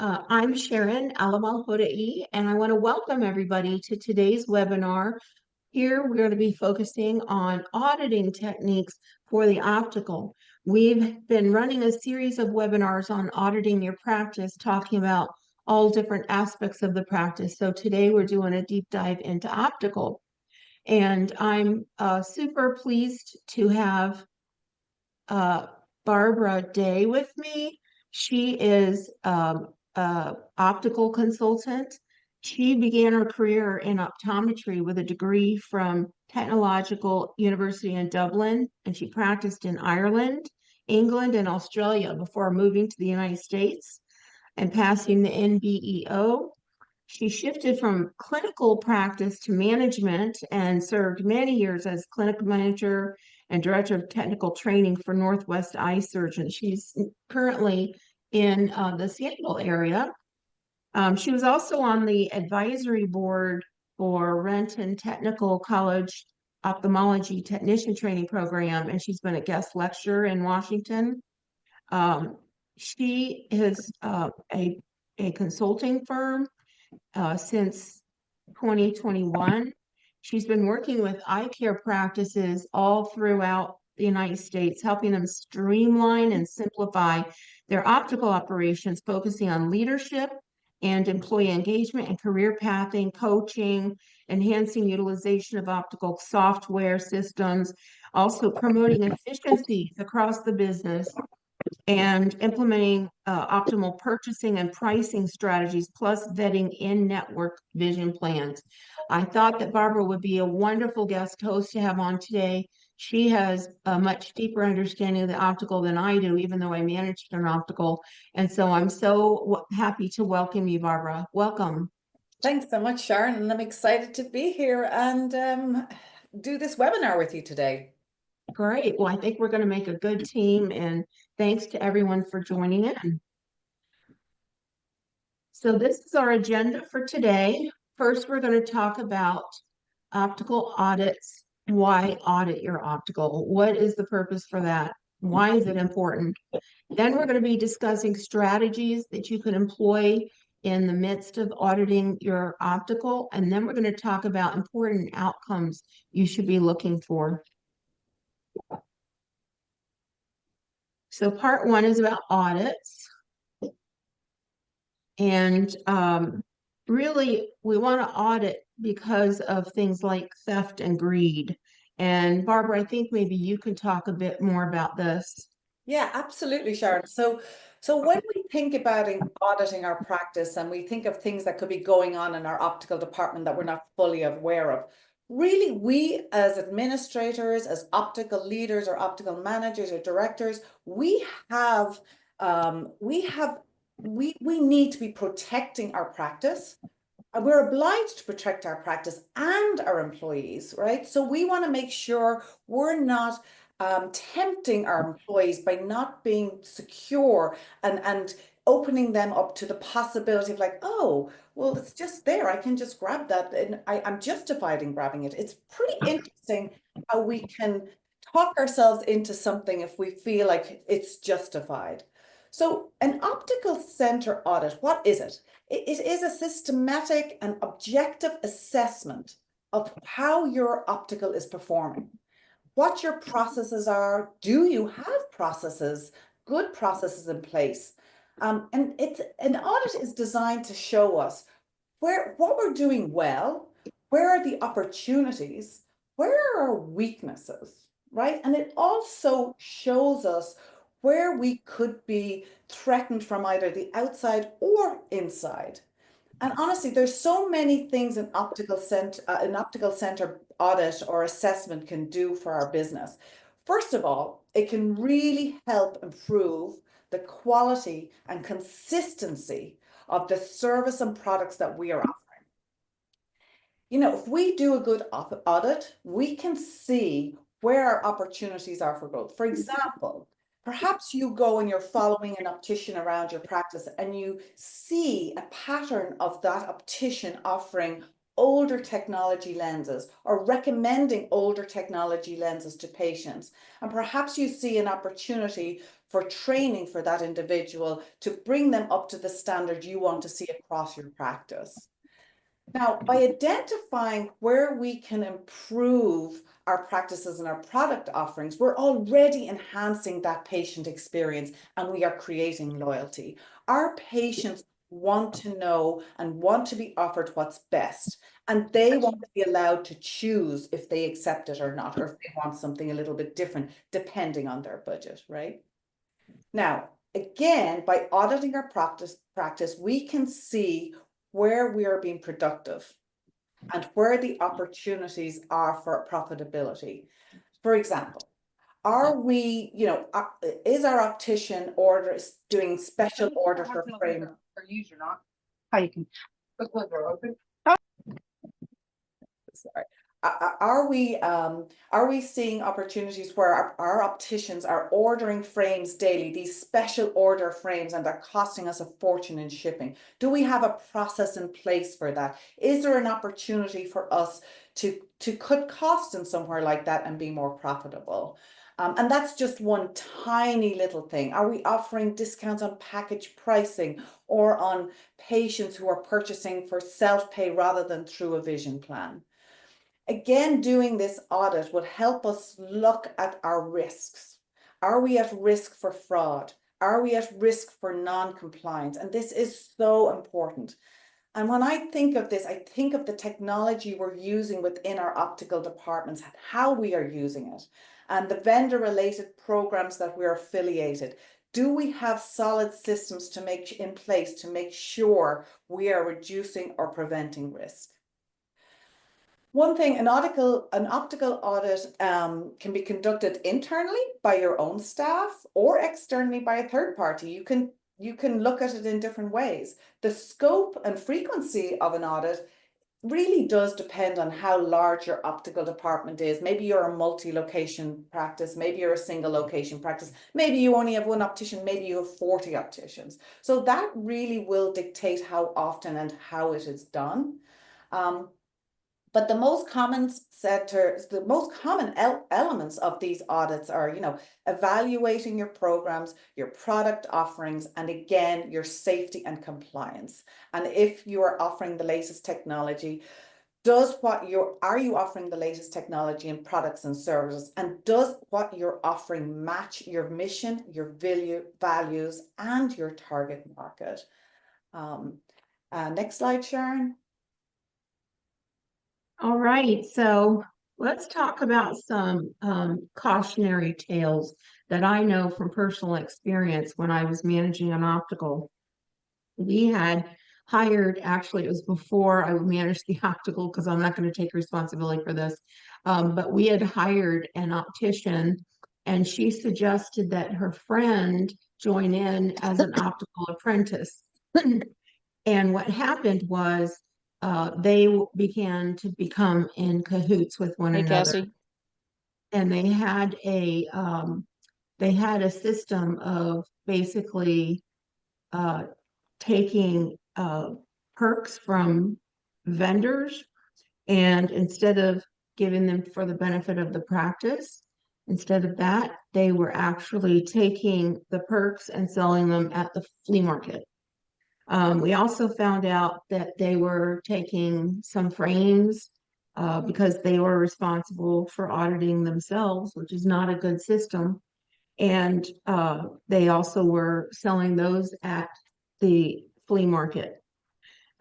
I'm Sharon, Alamalhodaei, and I want to welcome everybody to today's webinar. Here we're going to be focusing on auditing techniques for the optical. We've been running a series of webinars on auditing your practice, talking about all different aspects of the practice. So today we're doing a deep dive into optical. And I'm super pleased to have Barbra Day with me. She is a optical consultant. She began her career in optometry with a degree from Technological University in Dublin, and she practiced in Ireland, England, and Australia before moving to the United States and passing the NBEO. She shifted from clinical practice to management and served many years as clinic manager and director of technical training for Northwest Eye Surgeons. She's currently in the Seattle area. She was also on the advisory board for Renton Technical College Ophthalmology Technician Training Program, and she's been a guest lecturer in Washington. She is a consulting firm since 2021. She's been working with eye care practices all throughout the United States, helping them streamline and simplify their optical operations, focusing on leadership and employee engagement and career pathing, coaching, enhancing utilization of optical software systems, also promoting efficiencies across the business and implementing optimal purchasing and pricing strategies, plus vetting in-network vision plans. I thought that Barbra would be a wonderful guest host to have on today. She has a much deeper understanding of the optical than I do, even though I managed an optical. And so I'm so happy to welcome you, Barbra. Welcome. Thanks so much, Sharon, and I'm excited to be here and do this webinar with you today. Great. Well, I think we're going to make a good team, and thanks to everyone for joining in. So this is our agenda for today. First, we're going to talk about optical audits. Why audit your optical? What is the purpose for that? Why is it important? Then we're going to be discussing strategies that you can employ in the midst of auditing your optical. And then we're going to talk about important outcomes you should be looking for. So part one is about audits. And really, we want to audit because of things like theft and greed. And Barbra, I think maybe you can talk a bit more about this. Yeah, absolutely, Sharon. So when we think about auditing our practice and we think of things that could be going on in our optical department that we're not fully aware of, really, we as administrators, as optical leaders or optical managers or directors, we need to be protecting our practice. We're obliged to protect our practice and our employees, right? So we want to make sure we're not tempting our employees by not being secure and opening them up to the possibility of like, oh, well, it's just there. I can just grab that and I'm justified in grabbing it. It's pretty interesting how we can talk ourselves into something if we feel like it's justified. So an optical center audit, what is it? It is a systematic and objective assessment of how your optical is performing, what your processes are. Do you have processes, good processes in place? And an audit is designed to show us what we're doing well, where are the opportunities, where are our weaknesses, right? And it also shows us where we could be threatened from either the outside or inside. And honestly, there's so many things an optical center audit or assessment can do for our business. First of all, it can really help improve the quality and consistency of the service and products that we are offering. You know, if we do a good audit, we can see where our opportunities are for growth. For example, perhaps you go and you're following an optician around your practice and you see a pattern of that optician offering older technology lenses or recommending older technology lenses to patients. And perhaps you see an opportunity for training for that individual to bring them up to the standard you want to see across your practice. Now, by identifying where we can improve our practices and our product offerings, we're already enhancing that patient experience and we are creating loyalty. Our patients want to know and want to be offered what's best, and they want to be allowed to choose if they accept it or not, or if they want something a little bit different, depending on their budget, right? Now, again, by auditing our practice, we can see where we are being productive and where the opportunities are for profitability. For example, are we, is our optician doing special order for frame? Or use or not? How you can, because they're open. Sorry. Are we seeing opportunities where our opticians are ordering frames daily, these special order frames, and they're costing us a fortune in shipping? Do we have a process in place for that? Is there an opportunity for us to cut costs in somewhere like that and be more profitable? And that's just one tiny little thing. Are we offering discounts on package pricing or on patients who are purchasing for self-pay rather than through a vision plan? Again, doing this audit would help us look at our risks. Are we at risk for fraud? Are we at risk for non-compliance? And this is so important. And when I think of this, I think of the technology we're using within our optical departments, how we are using it, and the vendor-related programs that we're affiliated. Do we have solid systems in place to make sure we are reducing or preventing risk? One thing, an optical audit can be conducted internally by your own staff or externally by a third party. You can look at it in different ways. The scope and frequency of an audit really does depend on how large your optical department is. Maybe you're a multi-location practice, maybe you're a single location practice, maybe you only have one optician, maybe you have 40 opticians. So that really will dictate how often and how it is done. But the most common elements of these audits are, evaluating your programs, your product offerings, and again, your safety and compliance. And if you are offering the latest technology, are you offering the latest technology in products and services? And does what you're offering match your mission, your values, and your target market? Next slide, Sharon. All right, so let's talk about some cautionary tales that I know from personal experience when I was managing an optical. We had hired, actually, it was before I managed the optical because I'm not going to take responsibility for this, but we had hired an optician and she suggested that her friend join in as an optical apprentice. And what happened was they began to become in cahoots with one another. Cassie. And they had a system of basically taking perks from vendors, and instead of giving them for the benefit of the practice, instead of that, they were actually taking the perks and selling them at the flea market. We also found out that they were taking some frames because they were responsible for auditing themselves, which is not a good system. And they also were selling those at the flea market.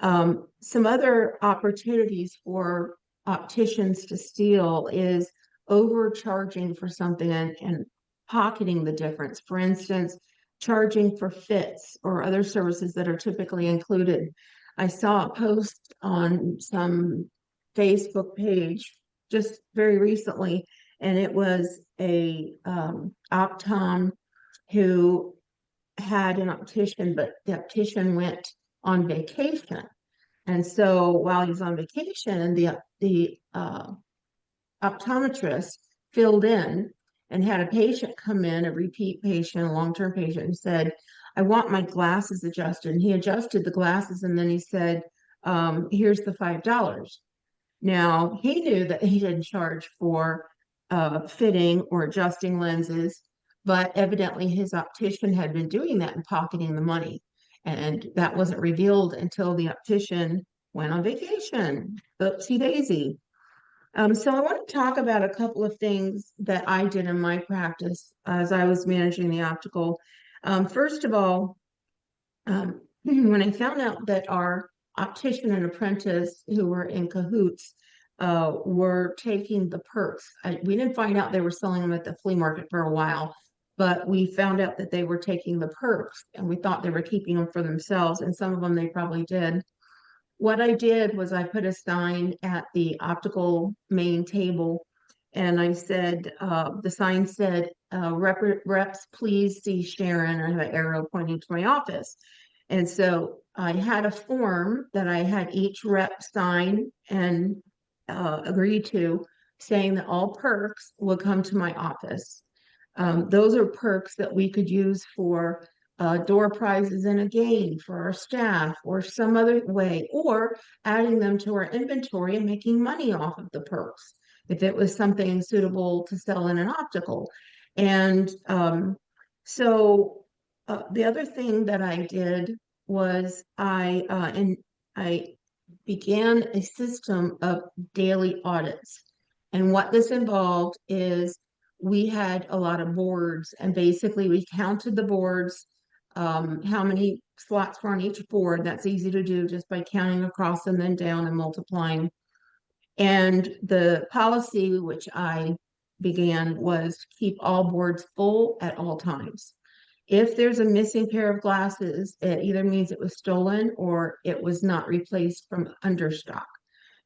Some other opportunities for opticians to steal is overcharging for something and pocketing the difference. For instance, charging for fits or other services that are typically included. I saw a post on some Facebook page just very recently, and it was a optom who had an optician, but the optician went on vacation. And so while he was on vacation, the optometrist filled in and had a patient come in, a repeat patient, a long-term patient, who said, I want my glasses adjusted. And he adjusted the glasses and then he said, here's the $5. Now, he knew that he didn't charge for fitting or adjusting lenses, but evidently his optician had been doing that and pocketing the money. And that wasn't revealed until the optician went on vacation. Oopsie daisy. So I want to talk about a couple of things that I did in my practice as I was managing the optical. First of all, when I found out that our optician and apprentice who were in cahoots were taking the perks, we didn't find out they were selling them at the flea market for a while, but we found out that they were taking the perks and we thought they were keeping them for themselves, and some of them they probably did. What I did was I put a sign at the optical main table and I said, the sign said, reps, please see Sharon. I have an arrow pointing to my office. And so I had a form that I had each rep sign and agree to, saying that all perks would come to my office. Those are perks that we could use for door prizes and a game for our staff or some other way, or adding them to our inventory and making money off of the perks if it was something suitable to sell in an optical. And so the other thing that I did was I began a system of daily audits. And what this involved is we had a lot of boards, and basically we counted the boards, how many slots were on each board. That's easy to do just by counting across and then down and multiplying. And the policy which I began was to keep all boards full at all times. If there's a missing pair of glasses, it either means it was stolen or it was not replaced from understock.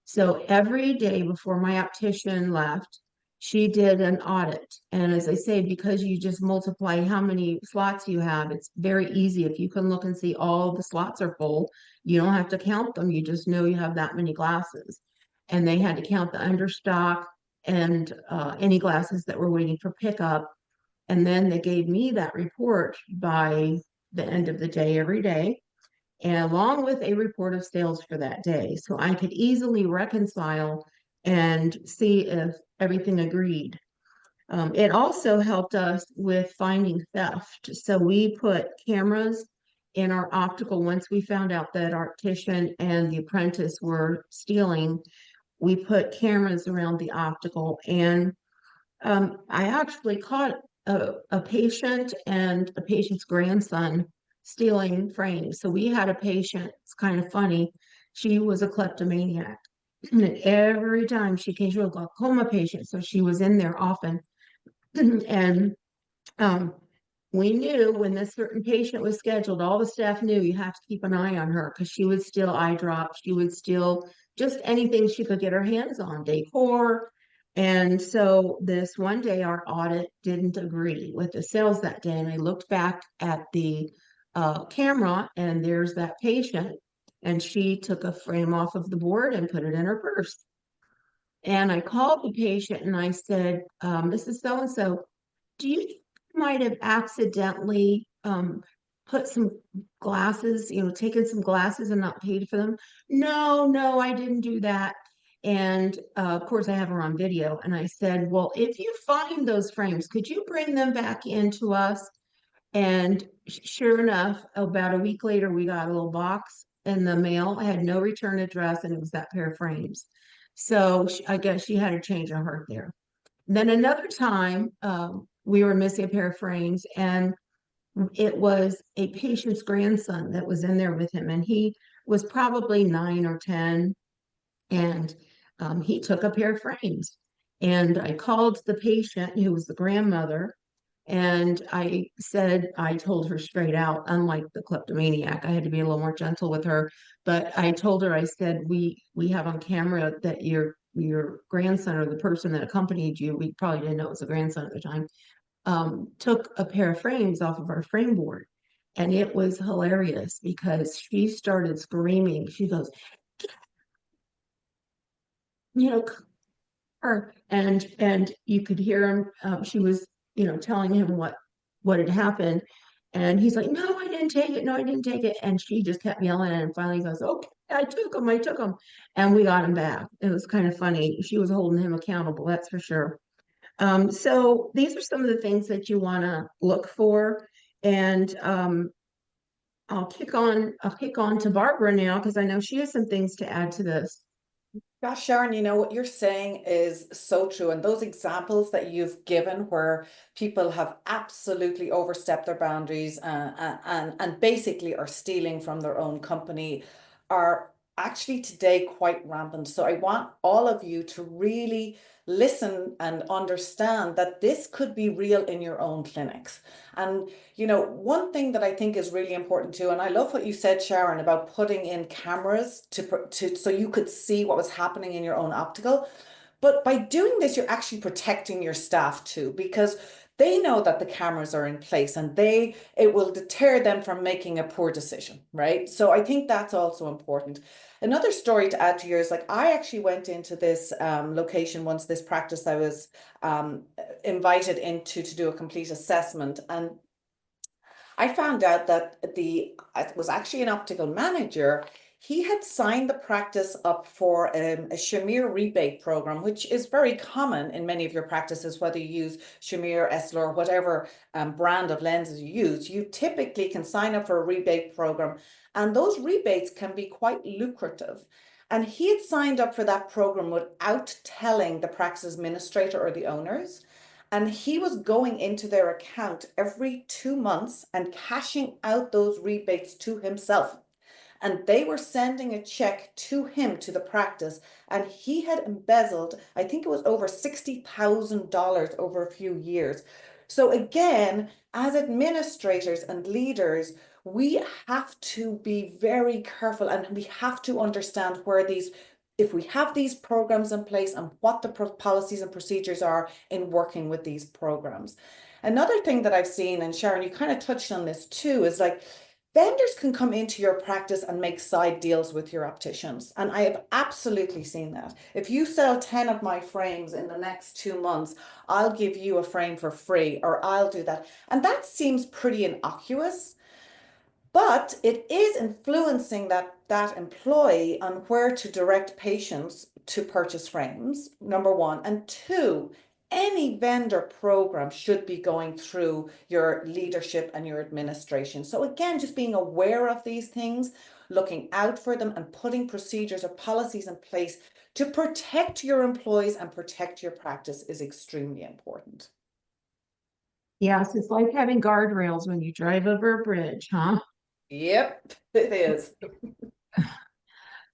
So every day before my optician left, she did an audit. And as I say, because you just multiply how many slots you have, it's very easy. If you can look and see all the slots are full, you don't have to count them. You just know you have that many glasses. And they had to count the understock and any glasses that were waiting for pickup. And then they gave me that report by the end of the day every day, and along with a report of sales for that day. So I could easily reconcile and see if everything agreed. It also helped us with finding theft. So we put cameras in our optical. Once we found out that our optician and the apprentice were stealing, we put cameras around the optical. And I actually caught a patient and a patient's grandson stealing frames. So we had a patient, it's kind of funny, she was a kleptomaniac. And every time she came, she was a glaucoma patient, so she was in there often. And we knew when this certain patient was scheduled, all the staff knew you have to keep an eye on her because she would steal eye drops, she would steal just anything she could get her hands on, decor. And so this one day, our audit didn't agree with the sales that day. And I looked back at the camera, and there's that patient. And she took a frame off of the board and put it in her purse. And I called the patient and I said, this is so-and-so. Do you think you might have accidentally put some glasses, taken some glasses and not paid for them? No, I didn't do that. And of course, I have her on video. And I said, well, if you find those frames, could you bring them back into us? And sure enough, about a week later, we got a little box in the mail. I had no return address, and it was that pair of frames. So I guess she had a change of heart there. Then another time, we were missing a pair of frames, and it was a patient's grandson that was in there with him, and he was probably 9 or 10, and he took a pair of frames. And I called the patient, who was the grandmother, and I told her straight out, unlike the kleptomaniac, I had to be a little more gentle with her, but I told her, I said, we have on camera that your grandson, or the person that accompanied you, we probably didn't know it was a grandson at the time, took a pair of frames off of our frame board. And it was hilarious because she started screaming. She goes, her, and you could hear him. She was, telling him what had happened. And he's like, no, I didn't take it. No, I didn't take it. And she just kept yelling. And finally goes, okay, I took him, and we got him back. It was kind of funny. She was holding him accountable, that's for sure. So these are some of the things that you want to look for. And I'll kick on to Barbara now because I know she has some things to add to this. Gosh, Sharon, you know what you're saying is so true. And those examples that you've given where people have absolutely overstepped their boundaries and basically are stealing from their own company are actually today quite rampant. So I want all of you to really listen and understand that this could be real in your own clinics. And you know, one thing that I think is really important too, and I love what you said, Sharon, about putting in cameras to so you could see what was happening in your own optical. But by doing this, you're actually protecting your staff too, because they know that the cameras are in place and it will deter them from making a poor decision, right? So I think that's also important. Another story to add to yours, like I actually went into this location once, this practice I was invited into to do a complete assessment, and I found out that it was actually an optical manager. He had signed the practice up for a Shamir rebate program, which is very common in many of your practices, whether you use Shamir, Essilor, whatever brand of lenses you use. You typically can sign up for a rebate program, and those rebates can be quite lucrative. And he had signed up for that program without telling the practice administrator or the owners. And he was going into their account every 2 months and cashing out those rebates to himself. And they were sending a check to him, to the practice. And he had embezzled, I think it was over $60,000 over a few years. So again, as administrators and leaders, we have to be very careful and we have to understand where these, if we have these programs in place and what the policies and procedures are in working with these programs. Another thing that I've seen, and Sharon, you kind of touched on this too, is like vendors can come into your practice and make side deals with your opticians. And I have absolutely seen that. If you sell 10 of my frames in the next 2 months, I'll give you a frame for free, or I'll do that. And that seems pretty innocuous. But it is influencing that employee on where to direct patients to purchase frames, number one. And two, any vendor program should be going through your leadership and your administration. So again, just being aware of these things, looking out for them and putting procedures or policies in place to protect your employees and protect your practice is extremely important. Yes, it's like having guardrails when you drive over a bridge, huh? Yep, it is.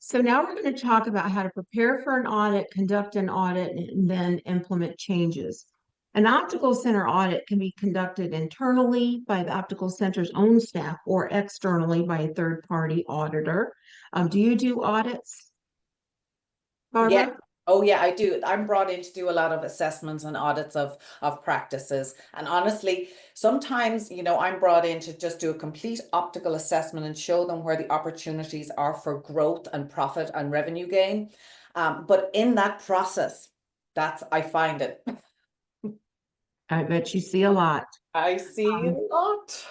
So now we're going to talk about how to prepare for an audit, conduct an audit, and then implement changes. An optical center audit can be conducted internally by the optical center's own staff or externally by a third-party auditor. Do you do audits, Yeah. Barbara? Oh yeah, I do. I'm brought in to do a lot of assessments and audits of practices. And honestly, sometimes, you know, I'm brought in to just do a complete optical assessment and show them where the opportunities are for growth and profit and revenue gain. But in that process, I find it. I bet you see a lot. I see a Um, lot.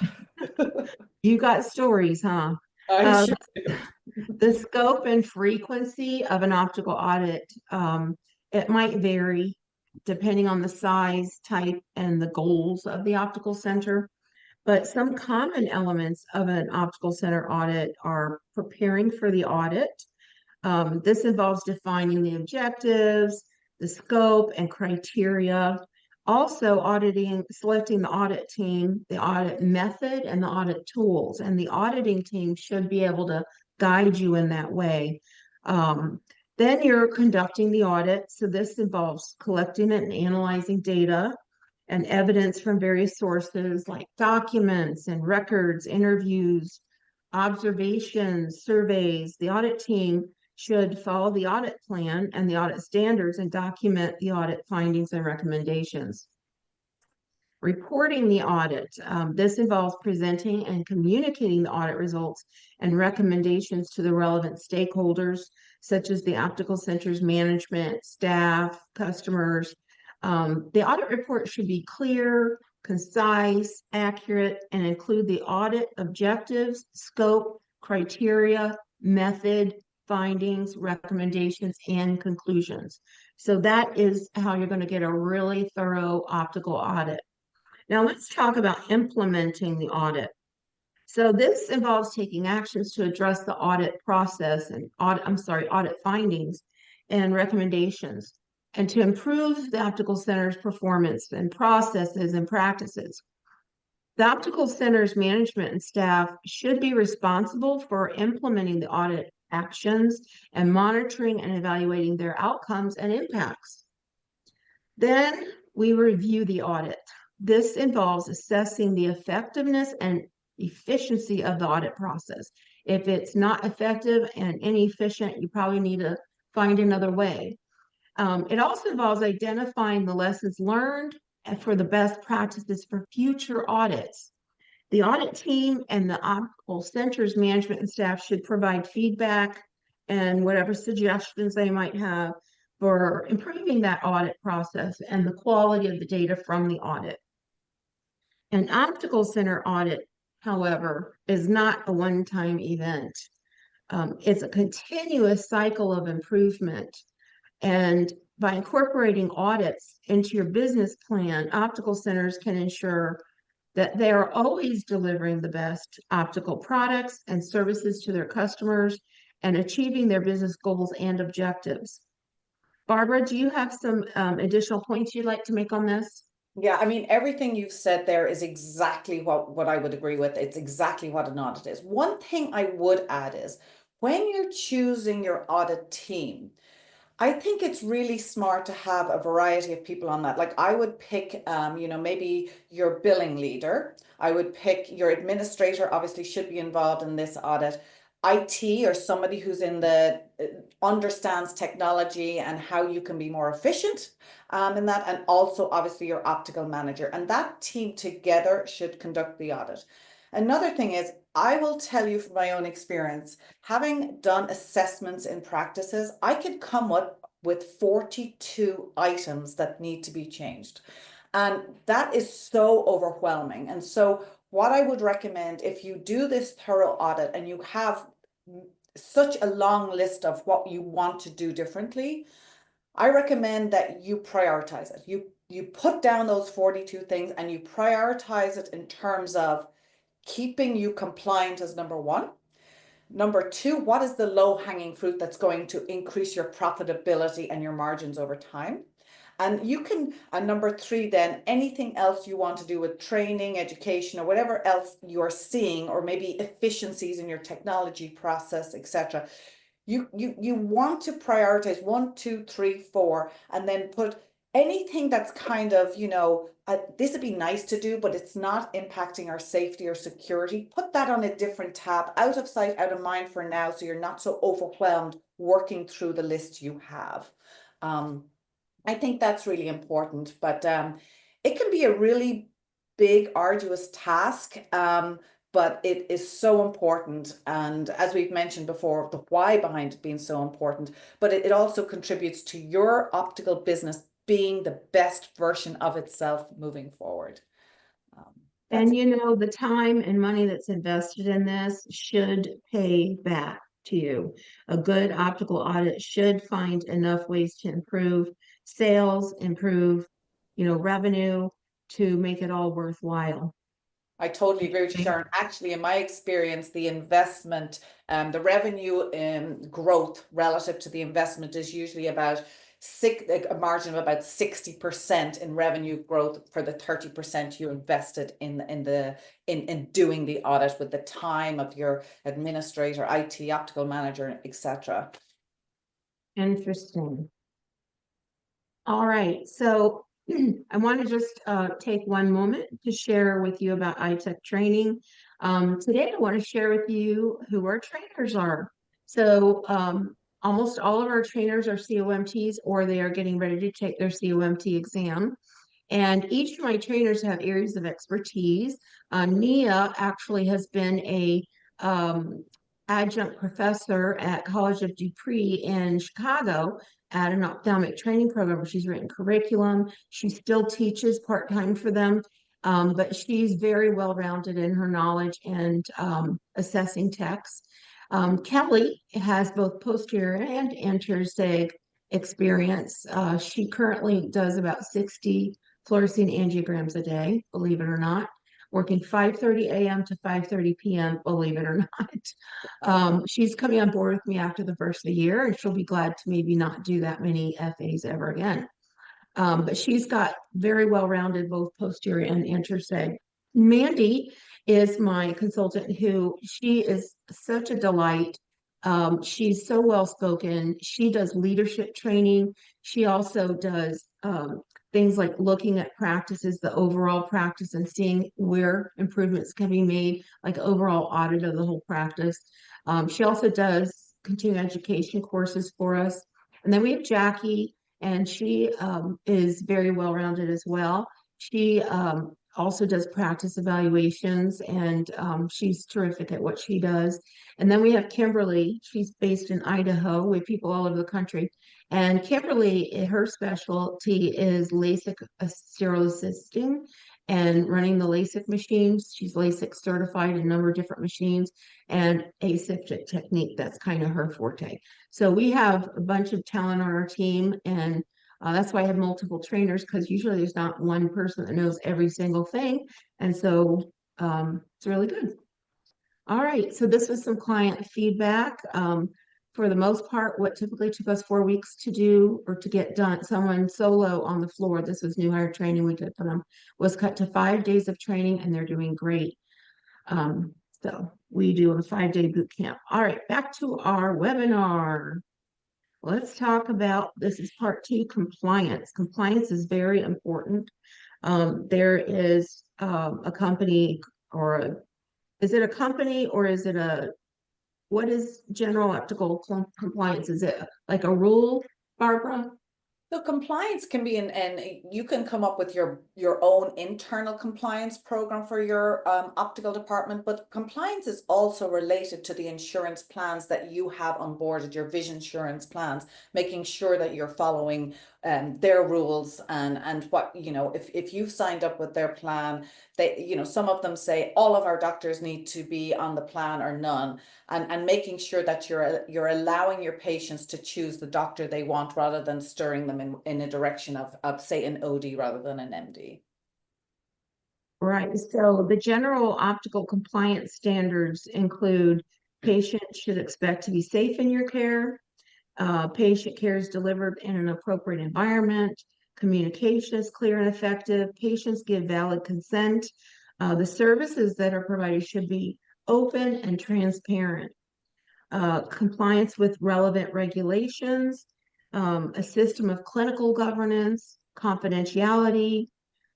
you got stories, huh? I Uh, sure do. the scope and frequency of an optical audit, it might vary depending on the size, type, and the goals of the optical center. But some common elements of an optical center audit are preparing for the audit. This involves defining the objectives, the scope, and criteria. Also, auditing, selecting the audit team, the audit method, and the audit tools. And the auditing team should be able to guide you in that way. Um, then you're conducting the audit. So this involves collecting and analyzing data and evidence from various sources like documents and records, interviews, observations, surveys. The audit team should follow the audit plan and the audit standards and document the audit findings and recommendations. Reporting the audit. This involves presenting and communicating the audit results and recommendations to the relevant stakeholders, such as the optical center's management, staff, customers. The audit report should be clear, concise, accurate, and include the audit objectives, scope, criteria, method, findings, recommendations, and conclusions. So that is how you're going to get a really thorough optical audit. Now let's talk about implementing the audit. So this involves taking actions to address the audit process and audit findings and recommendations, and to improve the Optical Center's performance and processes and practices. The Optical Center's management and staff should be responsible for implementing the audit actions and monitoring and evaluating their outcomes and impacts. Then we review the audit. This involves assessing the effectiveness and efficiency of the audit process. If it's not effective and inefficient, you probably need to find another way. It also involves identifying the lessons learned and for the best practices for future audits. The audit team and the Optical Center's management and staff should provide feedback and whatever suggestions they might have for improving that audit process and the quality of the data from the audit. An Optical Center audit, however, is not a one-time event. It's a continuous cycle of improvement. And by incorporating audits into your business plan, optical centers can ensure that they are always delivering the best optical products and services to their customers and achieving their business goals and objectives. Barbara, do you have some additional points you'd like to make on this? Yeah, I mean, everything you've said there is exactly what I would agree with. It's exactly what an audit is. One thing I would add is when you're choosing your audit team, I think it's really smart to have a variety of people on that. Like I would pick, maybe your billing leader. I would pick your administrator, obviously should be involved in this audit. IT or somebody who's in the understands technology and how you can be more efficient in that, and also obviously your optical manager, and that team together should conduct the audit. Another thing is, I will tell you from my own experience, having done assessments in practices, I could come up with 42 items that need to be changed. And that is so overwhelming. And so what I would recommend, if you do this thorough audit and you have such a long list of what you want to do differently, I recommend that you prioritize it. You put down those 42 things and you prioritize it in terms of keeping you compliant as number one. Number two, what is the low-hanging fruit that's going to increase your profitability and your margins over time? And you can, and number three, then anything else you want to do with training, education, or whatever else you're seeing, or maybe efficiencies in your technology process, etc. You want to prioritize 1, 2, 3, 4, and then put anything that's kind of, this would be nice to do, but it's not impacting our safety or security. Put that on a different tab, out of sight, out of mind for now, so you're not so overwhelmed working through the list you have. I think that's really important, but it can be a really big, arduous task, but it is so important. And as we've mentioned before, the why behind it being so important, but it also contributes to your optical business being the best version of itself moving forward. And the time and money that's invested in this should pay back to you. A good optical audit should find enough ways to improve sales, improve, revenue, to make it all worthwhile. I totally agree with you, Sharon. Actually, in my experience, the investment, the revenue growth relative to the investment is usually about a margin of about 60% in revenue growth for the 30% you invested in doing the audit, with the time of your administrator, IT, optical manager, etc. Interesting. All right, so I want to just take one moment to share with you about iTech training. Today, I want to share with you who our trainers are. So almost all of our trainers are COMTs, or they are getting ready to take their COMT exam. And each of my trainers have areas of expertise. Nia actually has been a adjunct professor at College of Dupree in Chicago at an ophthalmic training program where she's written curriculum. She still teaches part-time for them, but she's very well-rounded in her knowledge and assessing techs. Kelly has both posterior and interseg experience. She currently does about 60 fluorescein angiograms a day, believe it or not, working 5:30 a.m. to 5:30 p.m., believe it or not. She's coming on board with me after the first of the year, and she'll be glad to maybe not do that many FAs ever again. But she's got very well-rounded both posterior and interseg. Mandy is my consultant who she is such a delight. She's so well-spoken. She does leadership training. She also does things like looking at practices, the overall practice, and seeing where improvements can be made, like overall audit of the whole practice. She also does continuing education courses for us. And then we have Jackie, and she is very well-rounded as well. She also does practice evaluations, and she's terrific at what she does. And then we have Kimberly. She's based in Idaho with people all over the country. And Kimberly, her specialty is LASIK sterile assisting and running the LASIK machines. She's LASIK certified in a number of different machines, and aseptic technique. That's kind of her forte. So we have a bunch of talent on our team, and that's why I have multiple trainers, because usually there's not one person that knows every single thing. And so it's really good. All right, so this was some client feedback. For the most part, what typically took us 4 weeks to do or to get done, someone solo on the floor, this was new hire training we did for them, was cut to 5 days of training, and they're doing great. So we do a 5-day boot camp. All right, back to our webinar. Let's talk about, this is part 2, compliance. Compliance is very important. There is a company, or is it a company, or is it what is general optical compliance? Is it like a rule, Barbara? So compliance can be and you can come up with your own internal compliance program for your optical department, but compliance is also related to the insurance plans that you have on board, your vision insurance plans, making sure that you're following their rules and what, if you've signed up with their plan, they, some of them say all of our doctors need to be on the plan or none, and making sure that you're allowing your patients to choose the doctor they want rather than stirring them in a direction of say an OD rather than an MD. Right. So the general optical compliance standards include patients should expect to be safe in your care, patient care is delivered in an appropriate environment, communication is clear and effective, patients give valid consent, the services that are provided should be open and transparent, compliance with relevant regulations, a system of clinical governance, confidentiality.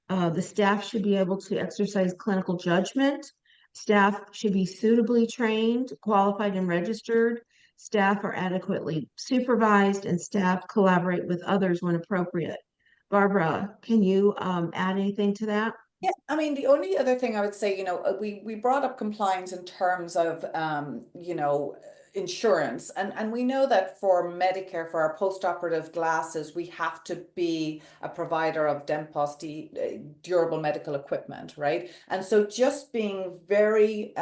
The staff should be able to exercise clinical judgment. Staff should be suitably trained, qualified, and registered. Staff are adequately supervised, and staff collaborate with others when appropriate. Barbara, can you add anything to that? Yeah, I mean, the only other thing I would say, we brought up compliance in terms of, insurance. And we know that for Medicare, for our post-operative glasses, we have to be a provider of DEMPOS, durable medical equipment, right? And so just being very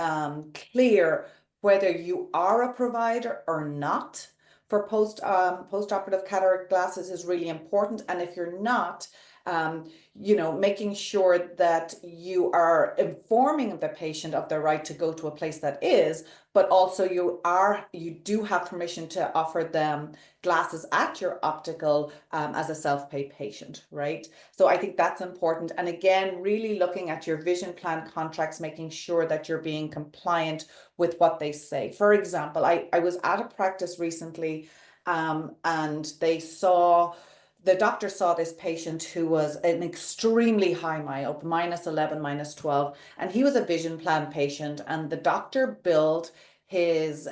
clear whether you are a provider or not for post-operative cataract glasses is really important. And if you're not, making sure that you are informing the patient of their right to go to a place that is, but also you do have permission to offer them glasses at your optical as a self-pay patient, right? So I think that's important. And again, really looking at your vision plan contracts, making sure that you're being compliant with what they say. For example, I was at a practice recently and the doctor saw this patient who was an extremely high myope, -11, -12, and he was a vision plan patient, and the doctor billed his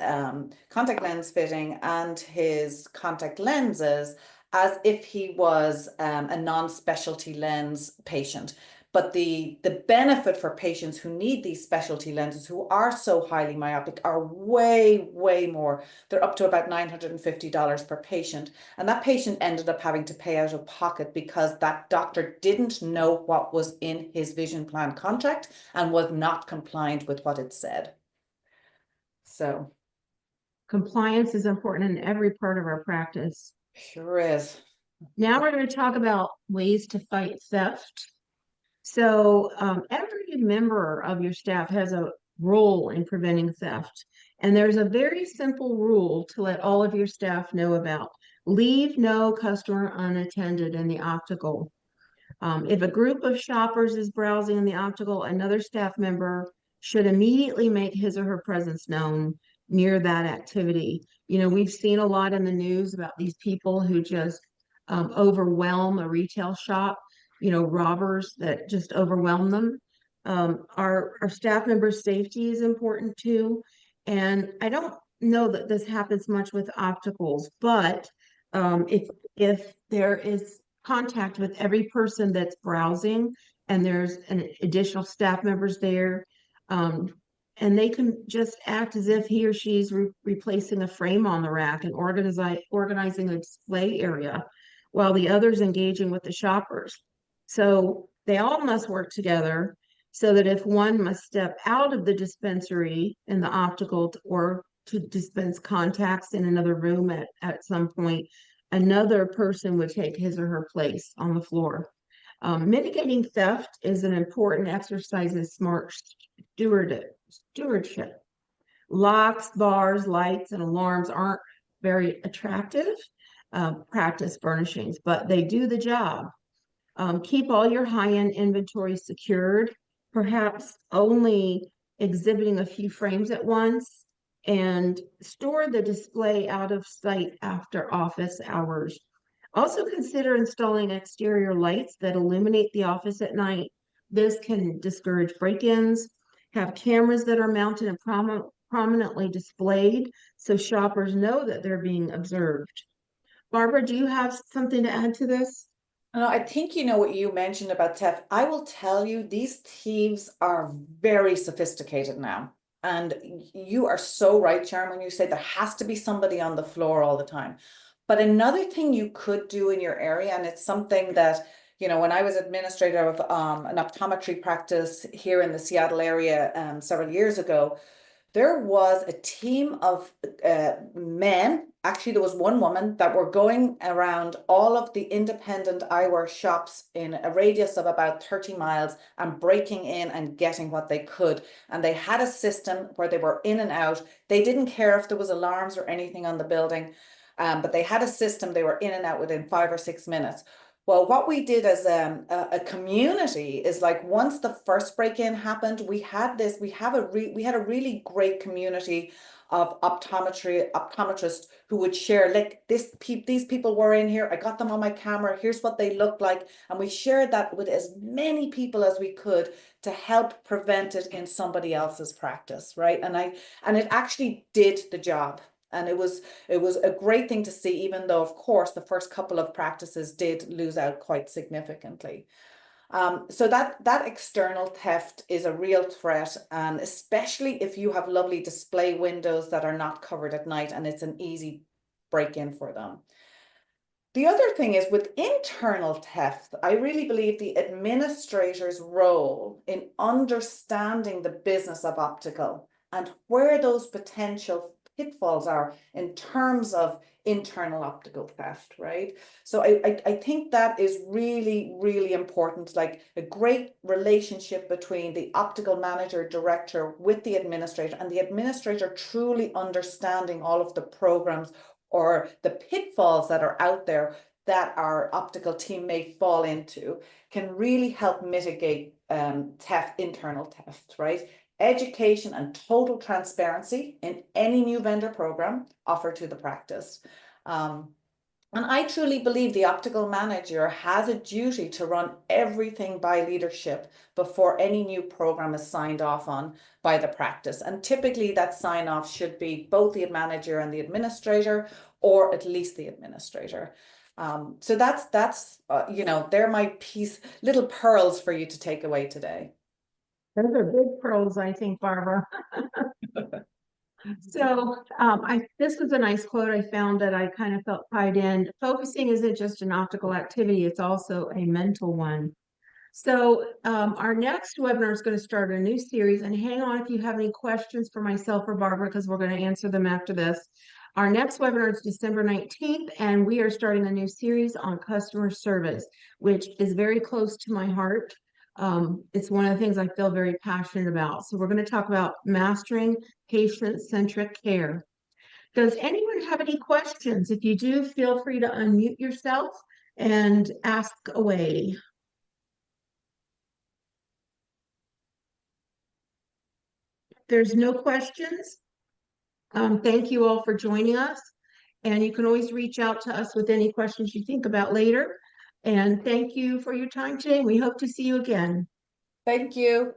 contact lens fitting and his contact lenses as if he was a non-specialty lens patient. But the benefit for patients who need these specialty lenses, who are so highly myopic, are way, way more. They're up to about $950 per patient. And that patient ended up having to pay out of pocket because that doctor didn't know what was in his vision plan contract and was not compliant with what it said. So Compliance is important in every part of our practice. Sure is. Now we're going to talk about ways to fight theft. So every member of your staff has a role in preventing theft. And there's a very simple rule to let all of your staff know about. Leave no customer unattended in the optical. If a group of shoppers is browsing in the optical, another staff member should immediately make his or her presence known near that activity. You know, we've seen a lot in the news about these people who just overwhelm a retail shop, you know, robbers that just overwhelm them. Our staff members' safety is important too. And I don't know that this happens much with opticals, but if there is contact with every person that's browsing and there's an additional staff members there, and they can just act as if he or she's replacing a frame on the rack and organizing a display area while the others engaging with the shoppers. So they all must work together so that if one must step out of the dispensary in the optical or to dispense contacts in another room at some point, another person would take his or her place on the floor. Mitigating theft is an important exercise in smart stewardship. Locks, bars, lights, and alarms aren't very attractive practice furnishings, but they do the job. Keep all your high-end inventory secured, perhaps only exhibiting a few frames at once, and store the display out of sight after office hours. Also consider installing exterior lights that illuminate the office at night. This can discourage break-ins. Have cameras that are mounted and prominently displayed so shoppers know that they're being observed. Barbara, do you have something to add to this? I think you know what you mentioned about theft. I will tell you, these thieves are very sophisticated now. And you are so right, Sharon, when you say there has to be somebody on the floor all the time. But another thing you could do in your area, and it's something that, you know, when I was administrator of an optometry practice here in the Seattle area several years ago, there was a team of men, actually there was one woman, that were going around all of the independent eyewear shops in a radius of about 30 miles and breaking in and getting what they could. And they had a system where they were in and out. They didn't care if there was alarms or anything on the building, but they had a system. They were in and out within 5 or 6 minutes. Well, what we did as a community is, like, once the first break-in happened, we had a really great community of optometrists who would share, like, these people were in here, I got them on my camera, here's what they looked like, and we shared that with as many people as we could to help prevent it in somebody else's practice, right? And it actually did the job. And it was a great thing to see, even though, of course, the first couple of practices did lose out quite significantly. So that external theft is a real threat, and especially if you have lovely display windows that are not covered at night and it's an easy break-in for them. The other thing is, with internal theft, I really believe the administrator's role in understanding the business of optical and where those potential pitfalls are in terms of internal optical theft, right? So I think that is really, really important, like a great relationship between the optical manager director with the administrator, and the administrator truly understanding all of the programs or the pitfalls that are out there that our optical team may fall into, can really help mitigate internal theft, right? Education and total transparency in any new vendor program offered to the practice. And I truly believe the optical manager has a duty to run everything by leadership before any new program is signed off on by the practice. And typically that sign off should be both the manager and the administrator, or at least the administrator. So that's you know, they're my little pearls for you to take away today. Those are big pearls, I think, Barbara. So this was a nice quote I found that I kind of felt tied in. Focusing isn't just an optical activity, it's also a mental one. So our next webinar is going to start a new series, and hang on if you have any questions for myself or Barbara, because we're going to answer them after this. Our next webinar is December 19th, and we are starting a new series on customer service, which is very close to my heart. It's one of the things I feel very passionate about. So we're going to talk about mastering patient-centric care. Does anyone have any questions? If you do, feel free to unmute yourself and ask away. There's no questions. Thank you all for joining us. And you can always reach out to us with any questions you think about later. And thank you for your time today. We hope to see you again. Thank you.